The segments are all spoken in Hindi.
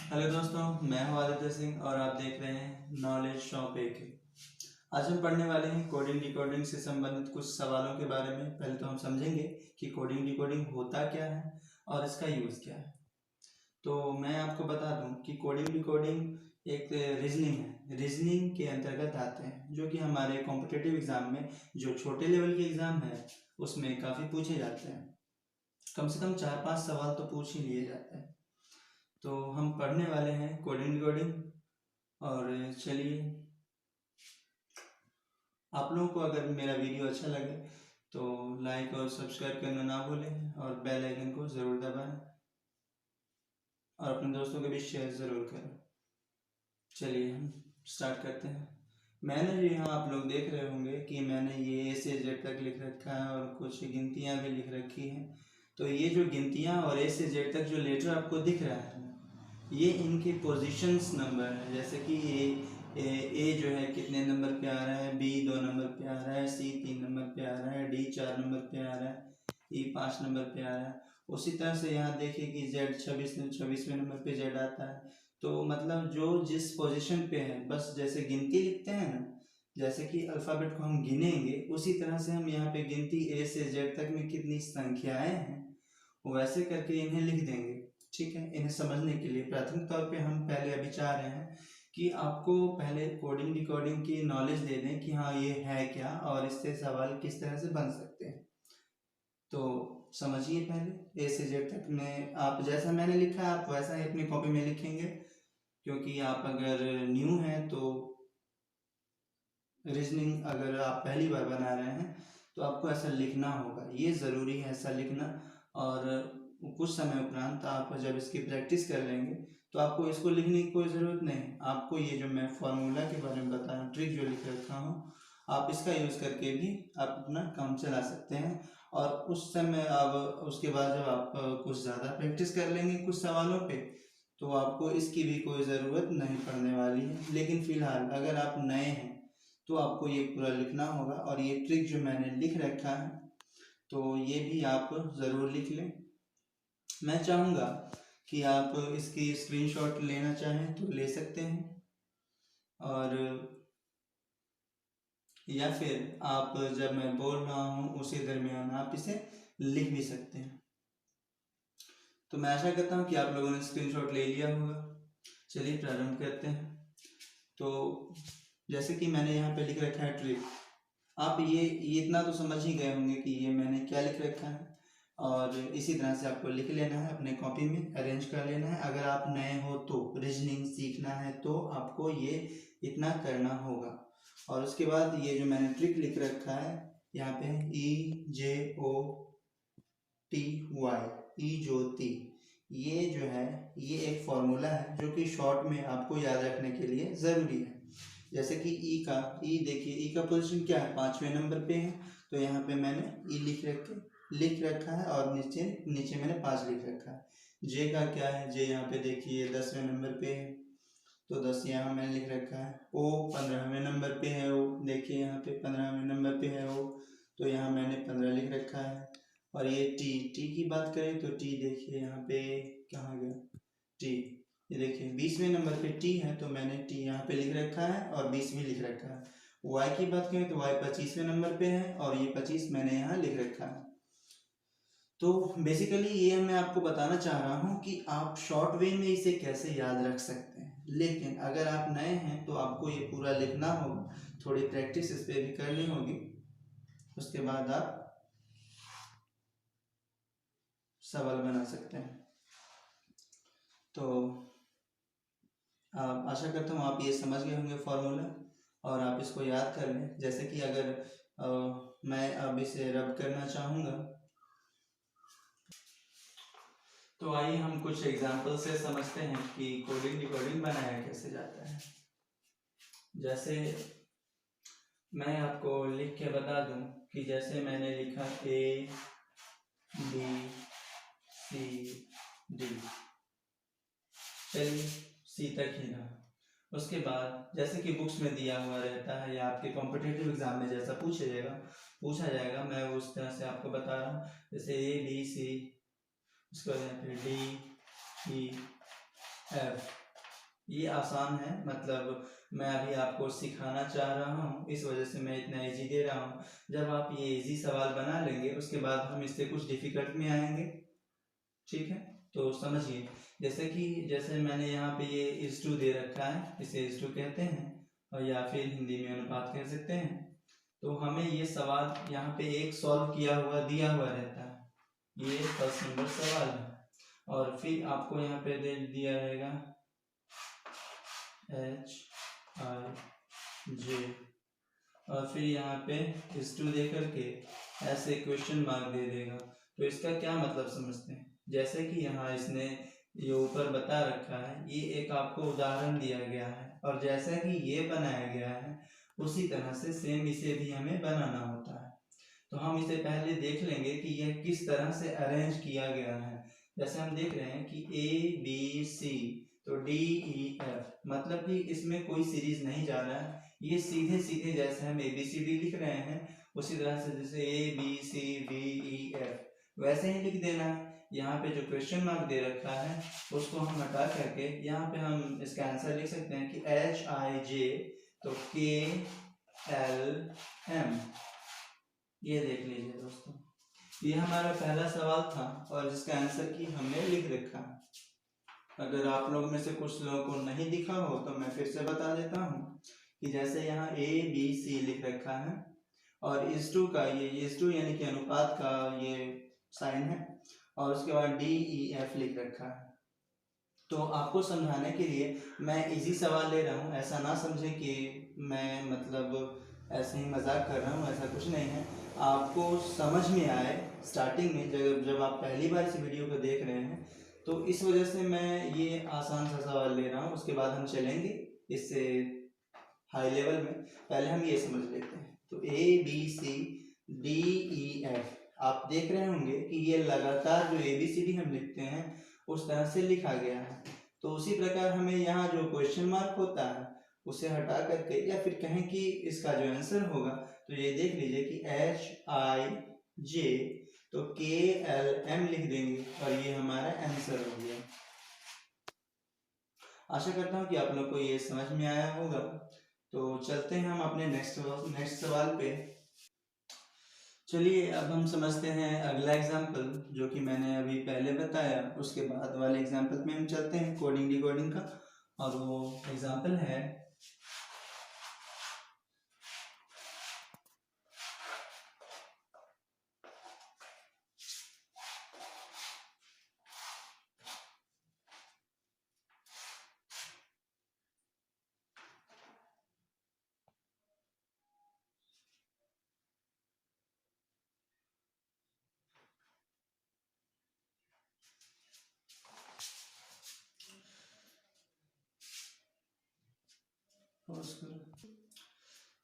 हेलो दोस्तों, मैं हूं आदित्य सिंह और आप देख रहे हैं नॉलेज शॉप एक। आज हम पढ़ने वाले हैं कोडिंग डिकोडिंग से संबंधित कुछ सवालों के बारे में। पहले तो हम समझेंगे कि कोडिंग डिकोडिंग होता क्या है और इसका यूज़ क्या है। तो मैं आपको बता दूं कि कोडिंग डिकोडिंग एक रीजनिंग है, रीजनिंग के अंतर्गत आते हैं, जो कि हमारे कॉम्पिटिटिव एग्ज़ाम में, जो छोटे लेवल के एग्ज़ाम है, उसमें काफ़ी पूछे जाते हैं। कम से कम 4-5 सवाल तो पूछ ही लिए जाते हैं। तो हम पढ़ने वाले हैं कोडिंग डिकोडिंग। और चलिए, आप लोगों को अगर मेरा वीडियो अच्छा लगे तो लाइक और सब्सक्राइब करना ना भूलें और बेल आइकन को ज़रूर दबाएं और अपने दोस्तों के बीच शेयर ज़रूर करें। चलिए हम स्टार्ट करते हैं। मैंने जो यहाँ आप लोग देख रहे होंगे कि मैंने ये A से Z तक लिख रखा है और कुछ गिनतियाँ भी लिख रखी हैं। तो ये जो गिनतियाँ और A से Z तक जो लेटर आपको दिख रहा है, ये इनके पोजीशंस नंबर है। जैसे कि ए जो है कितने नंबर पे आ रहा है, बी 2 नंबर पे आ रहा है, सी 3 नंबर पे आ रहा है, डी 4 नंबर पे आ रहा है, ई 5 नंबर पे आ रहा है। उसी तरह से यहाँ देखिए कि जेड 26वें नंबर पे जेड आता है। तो मतलब जो जिस पोजीशन पे है, बस जैसे गिनती लिखते हैं ना, जैसे कि अल्फ़ाबेट को हम गिनेंगे, उसी तरह से हम यहाँ पे गिनती ए से जेड तक में कितनी संख्याएं हैं वैसे करके इन्हें लिख देंगे। ठीक है, इन्हें समझने के लिए प्राथमिक तौर पे हम पहले अभी चाह रहे हैं कि आपको पहले कोडिंग डिकोडिंग की नॉलेज दे दें कि हाँ ये है क्या और इससे सवाल किस तरह से बन सकते हैं। तो समझिए, पहले ए से जेड तक में आप जैसा मैंने लिखा है आप वैसा ही अपनी कॉपी में लिखेंगे, क्योंकि आप अगर न्यू हैं तो रीजनिंग अगर आप पहली बार बना रहे हैं तो आपको ऐसा लिखना होगा, ये ज़रूरी है ऐसा लिखना। और कुछ समय उपरांत आप जब इसकी प्रैक्टिस कर लेंगे तो आपको इसको लिखने की कोई ज़रूरत नहीं। आपको ये जो मैं फार्मूला के बारे में बता रहा हूँ, ट्रिक जो लिख रखा हूँ, आप इसका यूज़ करके भी आप अपना काम चला सकते हैं। और उस समय अब उसके बाद जब आप कुछ ज़्यादा प्रैक्टिस कर लेंगे कुछ सवालों पे, तो आपको इसकी भी कोई ज़रूरत नहीं पड़ने वाली है। लेकिन फ़िलहाल अगर आप नए हैं तो आपको ये पूरा लिखना होगा। और ये ट्रिक जो मैंने लिख रखा है तो ये भी आप ज़रूर लिख लें। मैं चाहूँगा कि आप इसकी स्क्रीनशॉट लेना चाहें तो ले सकते हैं, और या फिर आप जब मैं बोल रहा हूँ उसी दरमियान आप इसे लिख भी सकते हैं। तो मैं आशा करता हूँ कि आप लोगों ने स्क्रीनशॉट ले लिया होगा। चलिए प्रारंभ करते हैं। तो जैसे कि मैंने यहाँ पे लिख रखा है ट्रिक, आप ये इतना तो समझ ही गए होंगे कि ये मैंने क्या लिख रखा है, और इसी तरह से आपको लिख लेना है, अपने कॉपी में अरेंज कर लेना है। अगर आप नए हो तो रीजनिंग सीखना है तो आपको ये इतना करना होगा। और उसके बाद ये जो मैंने ट्रिक लिख रखा है यहाँ पे EJOTY, ई ज्योति, ये जो है ये एक फॉर्मूला है जो कि शॉर्ट में आपको याद रखने के लिए ज़रूरी है। जैसे कि ई देखिए, ई का पोजीशन क्या है, 5वें नंबर पे है। तो यहाँ पे मैंने ई लिख रखा है और नीचे नीचे मैंने 5 लिख रखा है। जे का क्या है, जे यहाँ पे देखिए 10वें नंबर पे है, तो 10 यहाँ मैंने लिख रखा है। ओ 15वें नंबर पे है, ओ देखिए यहाँ पे 15वें नंबर पे है ओ, तो यहाँ मैंने 15 लिख रखा है। और ये टी की बात करें तो टी देखिए यहाँ पे कहाँ गया टी, ये देखिए 20वें नंबर पे टी है, तो मैंने टी यहाँ पे लिख रखा है और 20 भी लिख रखा है। वाई की बात करें तो वाई 25वें नंबर पे है और ये 25 मैंने यहाँ लिख रखा है। तो बेसिकली ये मैं आपको बताना चाह रहा हूँ कि आप शॉर्ट वे में इसे कैसे याद रख सकते हैं। लेकिन अगर आप नए हैं तो आपको ये पूरा लिखना होगा, थोड़ी प्रैक्टिस इस पर भी करनी होगी, उसके बाद आप सवाल बना सकते हैं। तो आशा करता हूँ आप ये समझ गए होंगे फॉर्मूला और आप इसको याद कर लें। जैसे कि अगर मैं अब इसे रब करना चाहूँगा तो आइए हम कुछ एग्जाम्पल से समझते हैं कि कोडिंग डिकोडिंग बनाया कैसे जाता है। जैसे मैं आपको लिख के बता दूं कि जैसे मैंने लिखा ABCD, चलिए सी तक ही रहा। उसके बाद जैसे कि बुक्स में दिया हुआ रहता है या आपके कॉम्पिटिटिव एग्जाम में जैसा पूछा जाएगा मैं उस तरह से आपको बता रहा हूँ। जैसे ABC, उसके बाद यहाँ पे DEF, ये आसान है, मतलब मैं अभी आपको सिखाना चाह रहा हूँ, इस वजह से मैं इतना इजी दे रहा हूँ। जब आप ये इजी सवाल बना लेंगे उसके बाद हम इससे कुछ डिफिकल्ट में आएंगे, ठीक है। तो समझिए, जैसे मैंने यहाँ पे ये इज टू दे रखा है, इसे इज टू कहते हैं, और या फिर हिंदी में अनुपात कह सकते हैं। तो हमें ये सवाल यहाँ पे एक सॉल्व किया हुआ दिया हुआ रहता है, ये फर्स्ट नंबर सवाल है। और फिर आपको यहाँ पे दे दिया रहेगा H I J, और फिर यहाँ पे इस टू दे करके ऐसे क्वेश्चन मार्क दे देगा। तो इसका क्या मतलब समझते हैं, जैसे कि यहाँ इसने ये ऊपर बता रखा है, ये एक आपको उदाहरण दिया गया है, और जैसा कि ये बनाया गया है उसी तरह से सेम इसे भी हमें बनाना होता है। तो हम इसे पहले देख लेंगे कि यह किस तरह से अरेंज किया गया है। जैसे हम देख रहे हैं कि ABC, तो DEF, मतलब कि इसमें कोई सीरीज नहीं जा रहा है, ये सीधे सीधे जैसे हम ABCD लिख रहे हैं उसी तरह से, जैसे ABCDEF वैसे ही लिख देना है। यहाँ पे जो क्वेश्चन मार्क दे रखा है उसको हम हटा करके यहाँ पे हम इसका आंसर लिख सकते हैं कि HIJ, तो KLM। ये देख लीजिए दोस्तों, ये हमारा पहला सवाल था और जिसका आंसर की हमने लिख रखा है। अगर आप लोग में से कुछ लोगों को नहीं दिखा हो तो मैं फिर से बता देता हूँ कि जैसे यहाँ ABC लिख रखा है, और इस टू का ये इस टू यानी कि अनुपात का ये साइन है, और उसके बाद DEF लिख रखा है। तो आपको समझाने के लिए मैं इजी सवाल ले रहा हूँ, ऐसा ना समझे कि मैं मतलब ऐसे ही मजाक कर रहा हूँ, ऐसा कुछ नहीं है। आपको समझ में आए स्टार्टिंग में, जब आप पहली बार इस वीडियो को देख रहे हैं, तो इस वजह से मैं ये आसान सा सवाल ले रहा हूँ। उसके बाद हम चलेंगे इससे हाई लेवल में, पहले हम ये समझ लेते हैं। तो ABCDEF आप देख रहे होंगे कि ये लगातार जो ABCD हम लिखते हैं उस तरह से लिखा गया है। तो उसी प्रकार हमें यहाँ जो क्वेश्चन मार्क होता है उसे हटा करके, या फिर कहें कि इसका जो आंसर होगा, तो ये देख लीजिए कि HIJ, तो KLM लिख देंगे और ये हमारा आंसर हो गया। आशा करता हूँ कि आप लोग को ये समझ में आया होगा। तो चलते हैं हम अपने नेक्स्ट सवाल पे। चलिए अब हम समझते हैं अगला एग्जाम्पल जो कि मैंने अभी पहले बताया, उसके बाद वाले एग्जाम्पल में हम चलते हैं कोडिंग डिकोडिंग का, और वो एग्जाम्पल है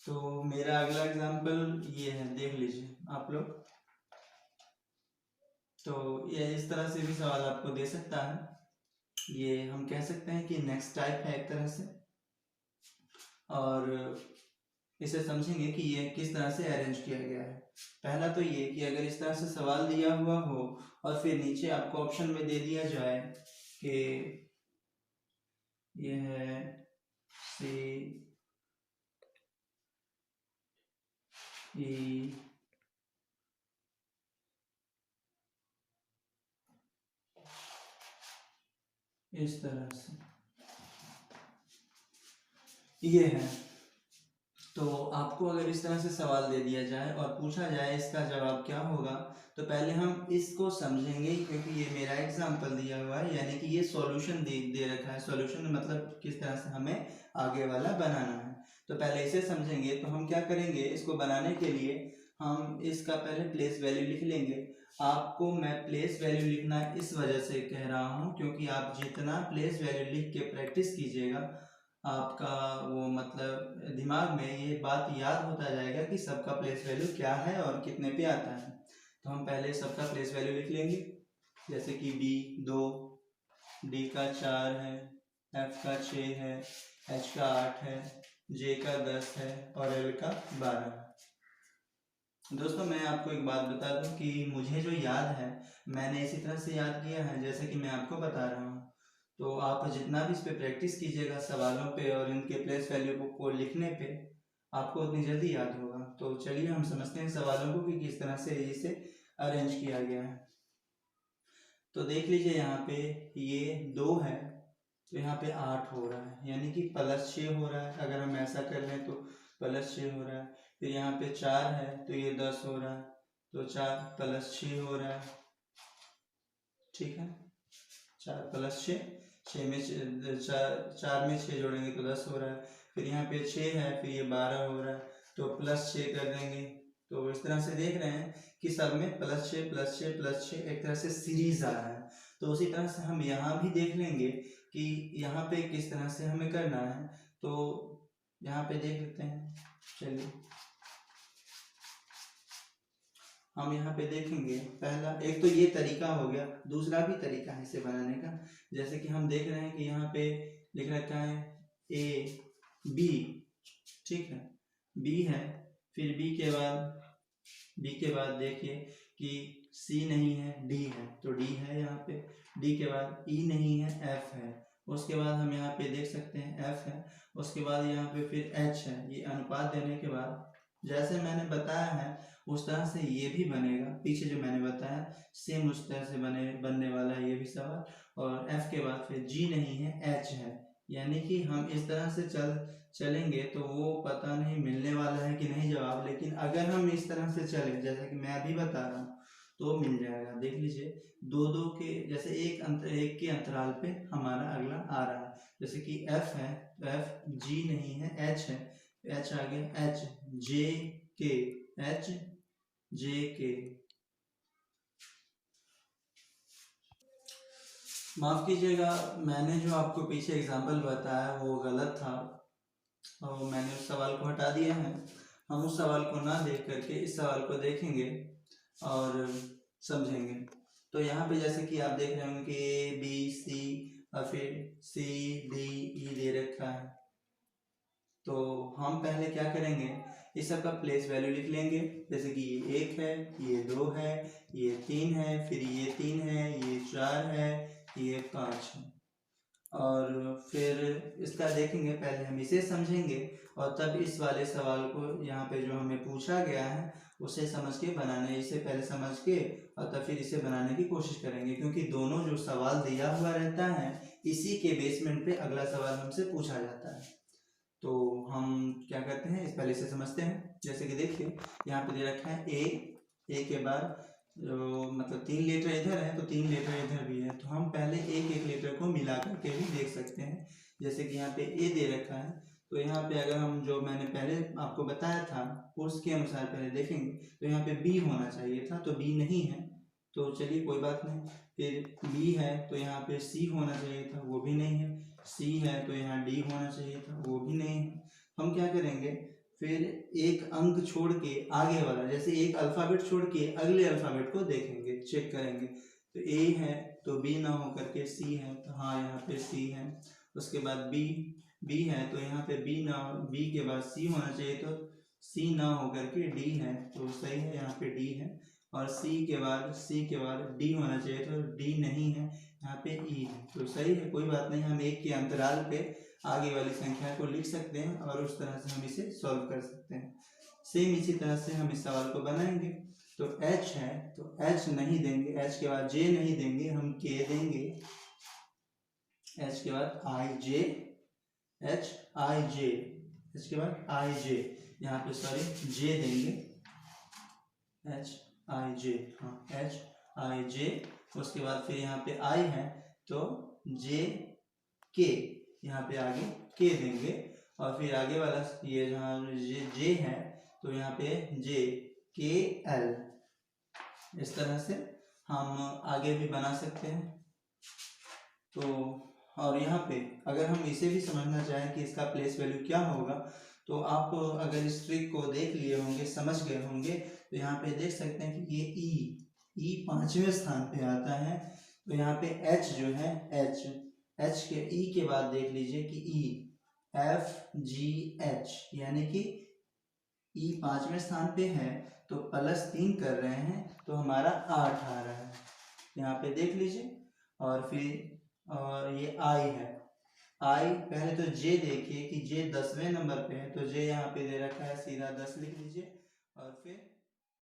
तो मेरा अगला एग्जाम्पल ये है, देख लीजिए आप लोग। तो ये इस तरह से भी सवाल आपको दे सकता है, ये हम कह सकते हैं कि नेक्स्ट टाइप है एक तरह से, और इसे समझेंगे कि ये किस तरह से अरेंज किया गया है। पहला तो ये कि अगर इस तरह से सवाल दिया हुआ हो और फिर नीचे आपको ऑप्शन में दे दिया जाए कि ये है CE इस तरह से ये है, तो आपको अगर इस तरह से सवाल दे दिया जाए और पूछा जाए इसका जवाब क्या होगा, तो पहले हम इसको समझेंगे, क्योंकि ये मेरा एग्जाम्पल दिया हुआ है, यानी कि ये सॉल्यूशन दे रखा है। सॉल्यूशन मतलब किस तरह से हमें आगे वाला बनाना है। तो पहले इसे समझेंगे। तो हम क्या करेंगे, इसको बनाने के लिए हम इसका पहले प्लेस वैल्यू लिख लेंगे। आपको मैं प्लेस वैल्यू लिखना इस वजह से कह रहा हूँ क्योंकि आप जितना प्लेस वैल्यू लिख के प्रैक्टिस कीजिएगा, आपका वो मतलब दिमाग में ये बात याद होता जाएगा कि सबका प्लेस वैल्यू क्या है और कितने पे आता है। तो हम पहले सबका प्लेस वैल्यू लिख लेंगे, जैसे कि B 2, D का 4 है, F का 6 है, H का 8 है, J का 10 है और L का 12 है। दोस्तों मैं आपको एक बात बता दूं कि मुझे जो याद है मैंने इसी तरह से याद किया है जैसे कि मैं आपको बता रहा हूँ। तो आप जितना भी इस पे प्रैक्टिस कीजिएगा सवालों पे और इनके प्लेस वैल्यू को लिखने पे, आपको उतनी जल्दी याद होगा। तो चलिए हम समझते हैं सवालों को कि किस तरह से इसे अरेंज किया गया है। तो देख लीजिए यहाँ पे ये 2 है तो यहाँ पे 8 हो रहा है, यानी कि +6 हो रहा है। अगर हम ऐसा कर लें तो +6 हो रहा है। फिर यहाँ पे 4 है तो ये 10 हो रहा है, तो 4 + 6 हो रहा है। ठीक है, 4 + 6, 6 में 4 में 6 जोड़ेंगे तो 10 हो रहा है। फिर यहाँ पे 6 है, फिर ये 12 हो रहा है, तो +6 कर देंगे। तो इस तरह से देख रहे हैं कि सब में +6 +6 +6 एक तरह से सीरीज आ रहा है। तो उसी तरह से हम यहाँ भी देख लेंगे कि यहाँ पे किस तरह से हमें करना है। तो यहाँ पे देख लेते हैं। चलिए हम यहाँ पे देखेंगे, पहला एक तो ये तरीका हो गया, दूसरा भी तरीका है इसे बनाने का। जैसे कि हम देख रहे हैं कि यहाँ पे लिख रखा है A B, ठीक है, B है। फिर B के बाद देखिए कि C नहीं है, D है, तो D है यहाँ पे। D के बाद E नहीं है, F है। उसके बाद हम यहाँ पे देख सकते हैं F है। उसके बाद यहाँ पे फिर H है। ये अनुपात देने के बाद जैसे मैंने बताया है उस तरह से ये भी बनेगा। पीछे जो मैंने बताया सेम उस तरह से बनने वाला है ये भी सवाल। और F के बाद फिर G नहीं है, H है। यानी कि हम इस तरह से चलेंगे तो वो पता नहीं मिलने वाला है कि नहीं जवाब, लेकिन अगर हम इस तरह से चले जैसे कि मैं अभी बता रहा हूँ तो मिल जाएगा। देख लीजिए 2-2 के जैसे एक के अंतराल पे हमारा अगला आ रहा है। जैसे कि F है तो F, G नहीं है, H है, H आ गया, H J K, H J K। माफ कीजिएगा, मैंने जो आपको पीछे एग्जाम्पल बताया वो गलत था और मैंने उस सवाल को हटा दिया है। हम उस सवाल को ना देख करके इस सवाल को देखेंगे और समझेंगे। तो यहाँ पे जैसे कि आप देख रहे होंगे कि A B C और फिर C D E दे रखा है। तो हम पहले क्या करेंगे, इस सब का प्लेस वैल्यू लिख लेंगे। जैसे कि ये 1 है, ये 2 है, ये 3 है, फिर ये 3 है, ये 4 है, ये 5 है। और फिर इसका देखेंगे, पहले हम इसे समझेंगे और तब इस वाले सवाल को यहाँ पे जो हमें पूछा गया है उसे समझ के बनाने, इसे पहले समझ के और तब फिर इसे बनाने की कोशिश करेंगे। क्योंकि दोनों जो सवाल दिया हुआ रहता है इसी के बेसमेंट पे अगला सवाल हमसे पूछा जाता है। तो हम क्या करते हैं, इस पहले इसे समझते हैं। जैसे कि देखिए यहाँ पे दे रखा है ए के बाद मतलब 3 लीटर इधर है तो 3 लीटर इधर भी है। तो हम पहले एक लीटर को मिला करके भी देख सकते हैं। जैसे कि यहाँ पे ए दे रखा है तो यहाँ पे अगर हम जो मैंने पहले आपको बताया था उसके अनुसार पहले देखेंगे तो यहाँ पे बी होना चाहिए था, तो बी नहीं है, तो चलिए कोई बात नहीं। फिर बी है तो यहाँ पे सी होना चाहिए था, वो भी नहीं है। सी है तो यहाँ डी होना चाहिए था, वो भी नहीं है। हम क्या करेंगे, फिर एक अंक छोड़ के आगे वाला, जैसे एक अल्फाबेट छोड़ के अगले अल्फाबेट को देखेंगे, चेक करेंगे। तो ए है तो बी ना हो करके सी है, तो हाँ यहाँ पे सी है। उसके बाद बी है तो यहाँ पे बी के बाद सी होना चाहिए, तो सी ना हो करके डी है, तो सही है, यहाँ पे डी है। और सी के बाद डी होना चाहिए, तो डी नहीं है, यहाँ पे ई है, तो सही है, कोई बात नहीं। हम एक के अंतराल पे आगे वाली संख्या को लिख सकते हैं और उस तरह से हम इसे सॉल्व कर सकते हैं। सेम इसी तरह से हम इस सवाल को बनाएंगे। तो H है तो H नहीं देंगे, H के बाद J नहीं देंगे, हम K देंगे। H के बाद I J, H I J, H के बाद I J, यहाँ पे सॉरी J देंगे, H I J, हाँ H I J। उसके बाद फिर यहाँ पे I है तो J K, यहाँ पे आगे K देंगे। और फिर आगे वाला ये जहाँ J है तो यहाँ पे J K L। इस तरह से हम आगे भी बना सकते हैं। तो और यहाँ पे अगर हम इसे भी समझना चाहें कि इसका प्लेस वैल्यू क्या होगा, तो आप अगर इस ट्रिक को देख लिए होंगे, समझ गए होंगे, तो यहाँ पे देख सकते हैं कि ये ई 5वें स्थान पे आता है। तो यहाँ पे H जो है H के ई के बाद देख लीजिए कि ई FGH, यानी कि ई 5वें स्थान पे है तो +3 कर रहे हैं तो हमारा 8 आ रहा है, यहाँ पे देख लीजिए। और फिर और ये आई है। आई पहले तो जे देखिए कि जे 10वें नंबर पे है, तो जे यहाँ पे दे रखा है, सीधा 10 लिख लीजिए और फिर